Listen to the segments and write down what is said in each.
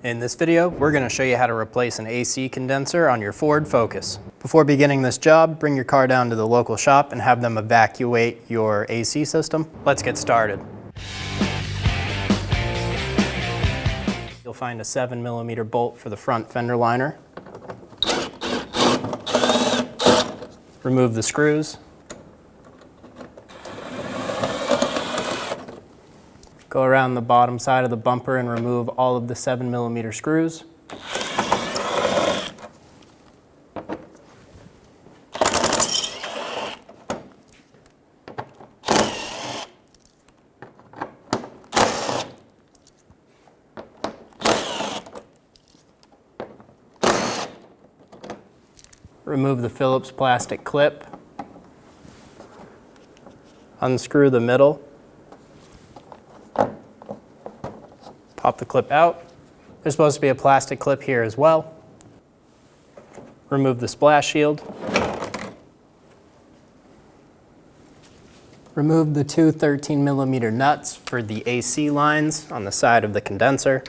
In this video, we're going to show you how to replace an AC condenser on your Ford Focus. Before beginning this job, bring your car down to the local shop and have them evacuate your AC system. Let's get started. You'll find a 7mm bolt for the front fender liner. Remove the screws. Go around the bottom side of the bumper and remove all of the 7mm screws. Remove the Phillips plastic clip. Unscrew the middle. Pop the clip out. There's supposed to be a plastic clip here as well. Remove the splash shield. Remove the two 13mm nuts for the AC lines on the side of the condenser.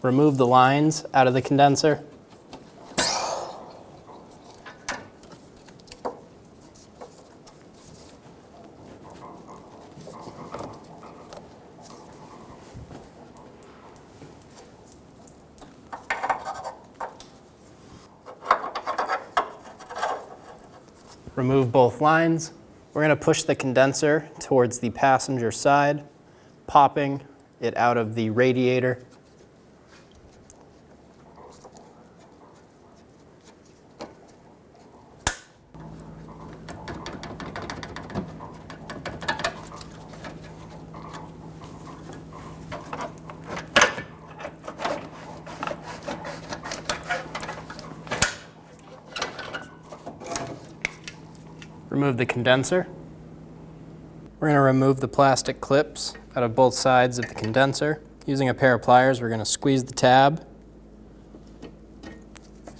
Remove the lines out of the condenser. Remove both lines. We're going to push the condenser towards the passenger side, popping it out of the radiator. Remove the condenser. We're going to remove the plastic clips out of both sides of the condenser. Using a pair of pliers, we're going to squeeze the tab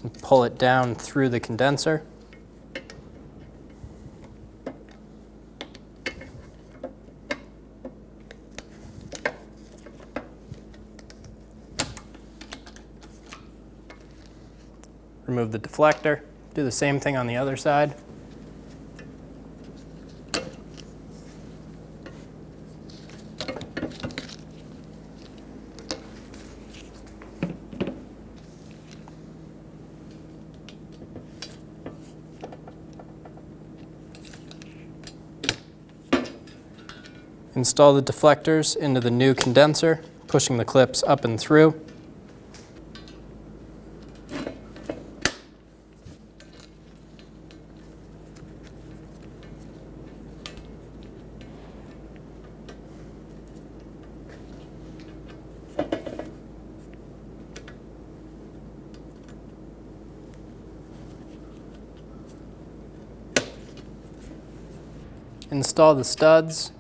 and pull it down through the condenser. Remove the deflector. Do the same thing on the other side. Install the deflectors into the new condenser, pushing the clips up and through. Install the studs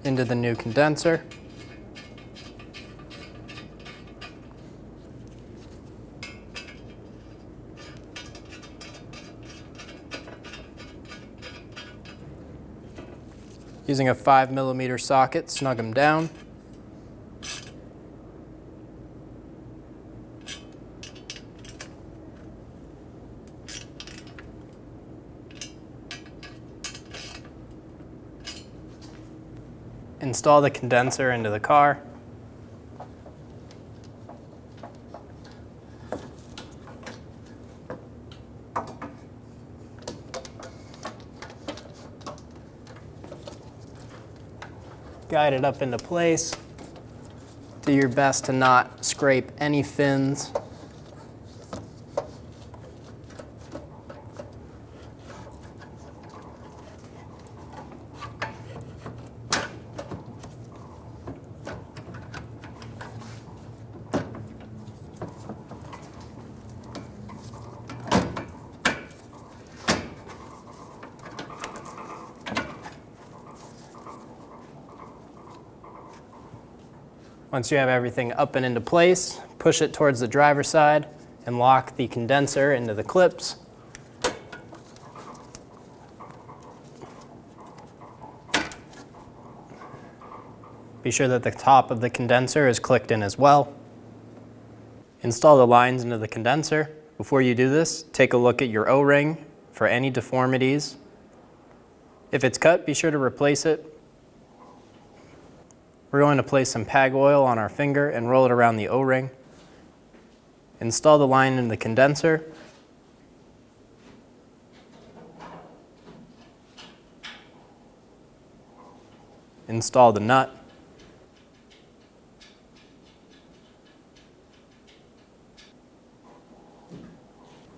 into the new condenser. Using a 5mm socket, snug them down. Install the condenser into the car. Guide it up into place. Do your best to not scrape any fins. Once you have everything up and into place, push it towards the driver's side and lock the condenser into the clips. Be sure that the top of the condenser is clicked in as well. Install the lines into the condenser. Before you do this, take a look at your O-ring for any deformities. If it's cut, be sure to replace it. We're going to place some PAG oil on our finger and roll it around the O-ring. Install the line in the condenser. Install the nut.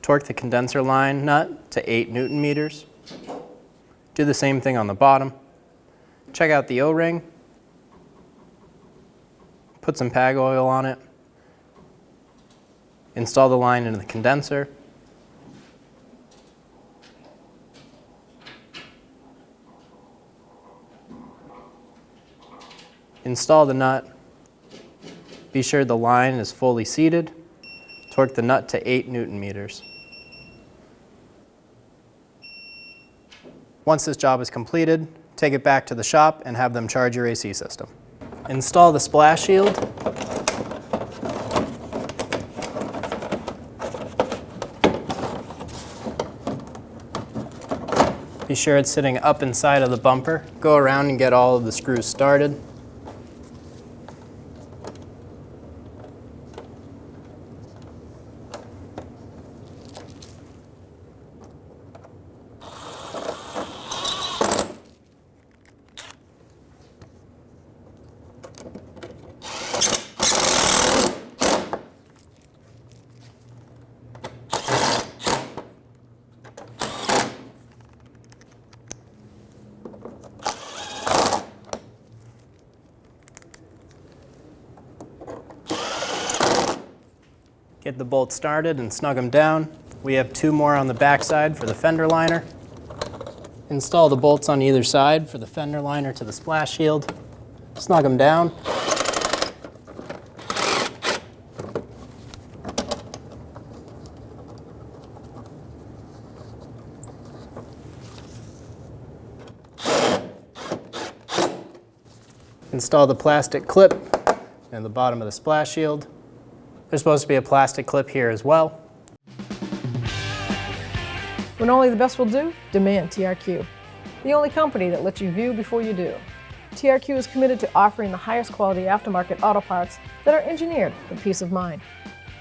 Torque the condenser line nut to 8 Newton meters. Do the same thing on the bottom. Check out the O-ring. Put some PAG oil on it. Install the line into the condenser. Install the nut. Be sure the line is fully seated. Torque the nut to 8 Newton meters. Once this job is completed, take it back to the shop and have them charge your AC system. Install the splash shield. Be sure it's sitting up inside of the bumper. Go around and get all of the screws started. Get the bolts started and snug them down. We have 2 more on the back side for the fender liner. Install the bolts on either side for the fender liner to the splash shield. Snug them down. Install the plastic clip in the bottom of the splash shield. There's supposed to be a plastic clip here as well. When only the best will do, demand TRQ. The only company that lets you view before you do. TRQ is committed to offering the highest quality aftermarket auto parts that are engineered for peace of mind.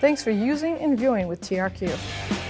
Thanks for using and viewing with TRQ.